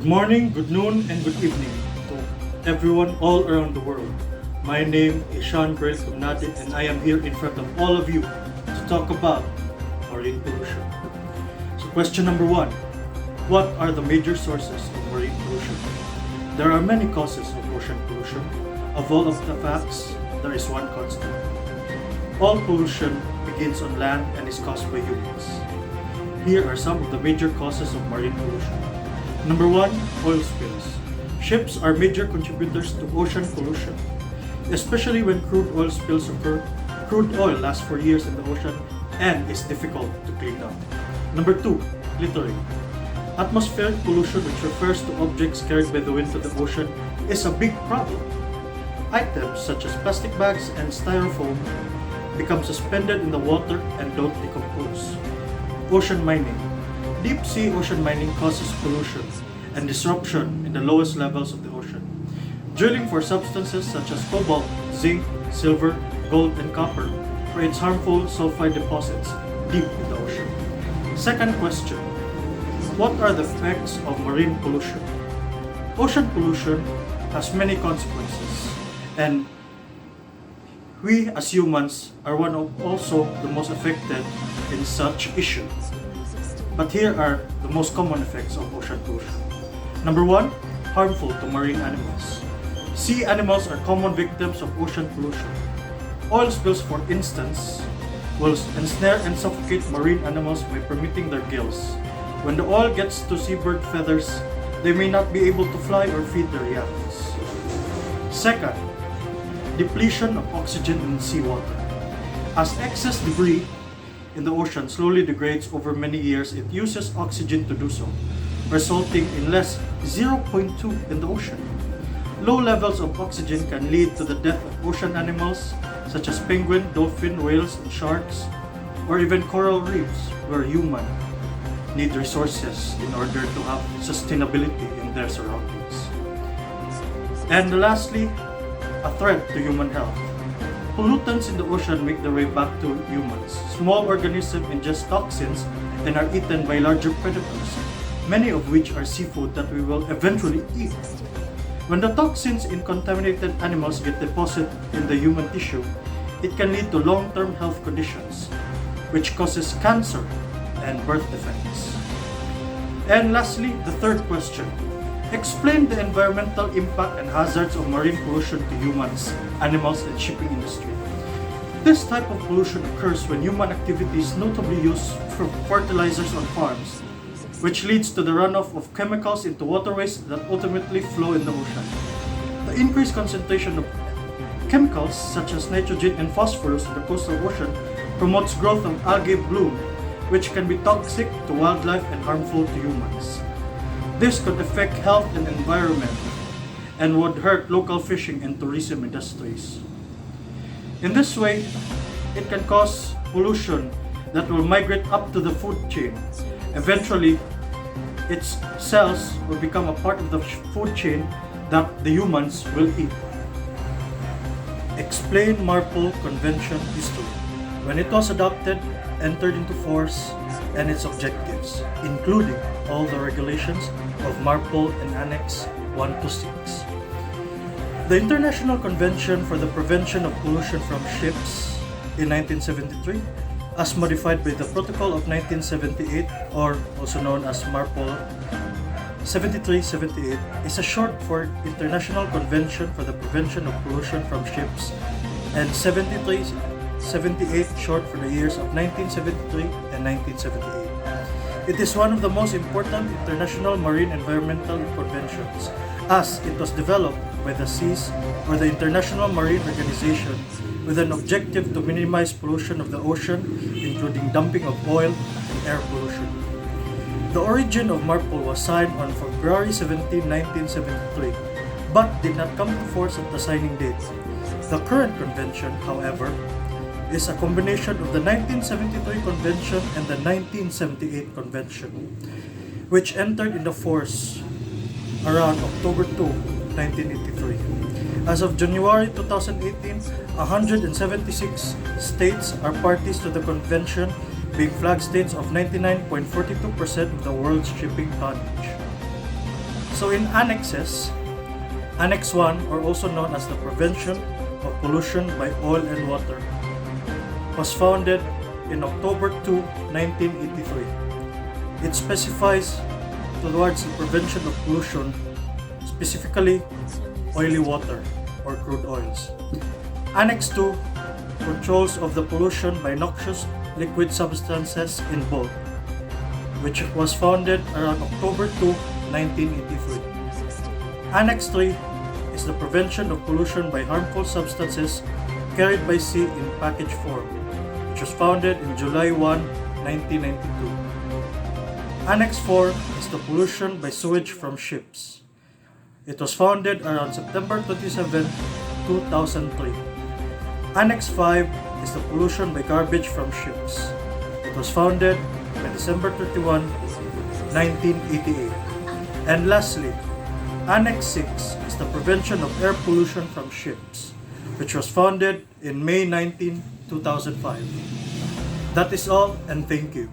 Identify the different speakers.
Speaker 1: morning, good noon, and good evening to everyone all around the world. My name is Kryl, Caminade, and I am here in front of all of you to talk about marine pollution. So question number one, what are the major sources of marine pollution? There are many causes of ocean pollution. Of all of the facts, there is one constant. All pollution begins on land and is caused by humans. Here are some of the major causes of marine pollution. Number one, oil spills. Ships are major contributors to ocean pollution. Especially when crude oil spills occur, crude oil lasts for years in the ocean and is difficult to clean up. Number two, littering. Atmospheric pollution, which refers to objects carried by the wind to the ocean, is a big problem. Items such as plastic bags and styrofoam become suspended in the water and don't decompose. Ocean mining. Deep sea ocean mining causes pollution and disruption in the lowest levels of the ocean. Drilling for substances such as cobalt, zinc, silver, gold, and copper creates harmful sulfide deposits deep in the ocean. Second question, what are the effects of marine pollution? Ocean pollution has many consequences, and we as humans are one of also the most affected in such issues. But here are the most common effects of ocean pollution. Number one, harmful to marine animals. Sea animals are common victims of ocean pollution. Oil spills, for instance, will ensnare and suffocate marine animals by permitting their gills. When the oil gets to seabird feathers, they may not be able to fly or feed their youngs. Second, depletion of oxygen in seawater. As excess debris in the ocean slowly degrades over many years, it uses oxygen to do so, resulting in less 0.2 in the ocean. Low levels of oxygen can lead to the death of ocean animals such as penguin, dolphin, whales, and sharks, or even coral reefs where humans need resources in order to have sustainability in their surroundings. And lastly, a threat to human health. Pollutants in the ocean make their way back to humans. Small organisms ingest toxins and are eaten by larger predators, many of which are seafood that we will eventually eat. When the toxins in contaminated animals get deposited in the human tissue, it can lead to long-term health conditions, which causes cancer and birth defects. And lastly, the third question. Explain the environmental impact and hazards of marine pollution to humans, animals, and shipping industry. This type of pollution occurs when human activities notably use fertilizers on farms, which leads to the runoff of chemicals into waterways that ultimately flow in the ocean. The increased concentration of chemicals such as nitrogen and phosphorus in the coastal ocean promotes growth of algae bloom, which can be toxic to wildlife and harmful to humans. This could affect health and environment and would hurt local fishing and tourism industries. In this way, it can cause pollution that will migrate up to the food chain. Eventually, its cells will become a part of the food chain that the humans will eat. Explain MARPOL Convention history. When it was adopted, entered into force, and its objectives, including all the regulations of MARPOL and Annex 1 to 6. The International Convention for the Prevention of Pollution from Ships in 1973, as modified by the Protocol of 1978, or also known as MARPOL 7378, is a short for International Convention for the Prevention of Pollution from Ships, and 7378 short for the years of 1973 and 1978. It is one of the most important international marine environmental conventions, as it was developed by the SEAS, or the International Marine Organization, with an objective to minimize pollution of the ocean, including dumping of oil and air pollution. The origin of MARPOL was signed on February 17, 1973, but did not come to force at the signing date. The current convention, however, is a combination of the 1973 convention and the 1978 convention, which entered into force around October 2, 1983. As of January 2018, 176 states are parties to the convention, being flag states of 99.42% of the world's shipping tonnage. So in annexes, Annex 1, or also known as the Prevention of Pollution by Oil and Water, was founded in October 2, 1983. It specifies towards the prevention of pollution, specifically oily water or crude oils. Annex 2 controls of the pollution by noxious liquid substances in bulk, which was founded around October 2, 1983. Annex 3 is the prevention of pollution by harmful substances carried by sea in package form, which was founded in July 1, 1992. Annex 4 is the pollution by sewage from ships. It was founded around September 27, 2003. Annex 5 is the pollution by garbage from ships. It was founded by December 31, 1988. And lastly, Annex 6 is the prevention of air pollution from ships, which was founded in May 19, 2005. That is all, and thank you.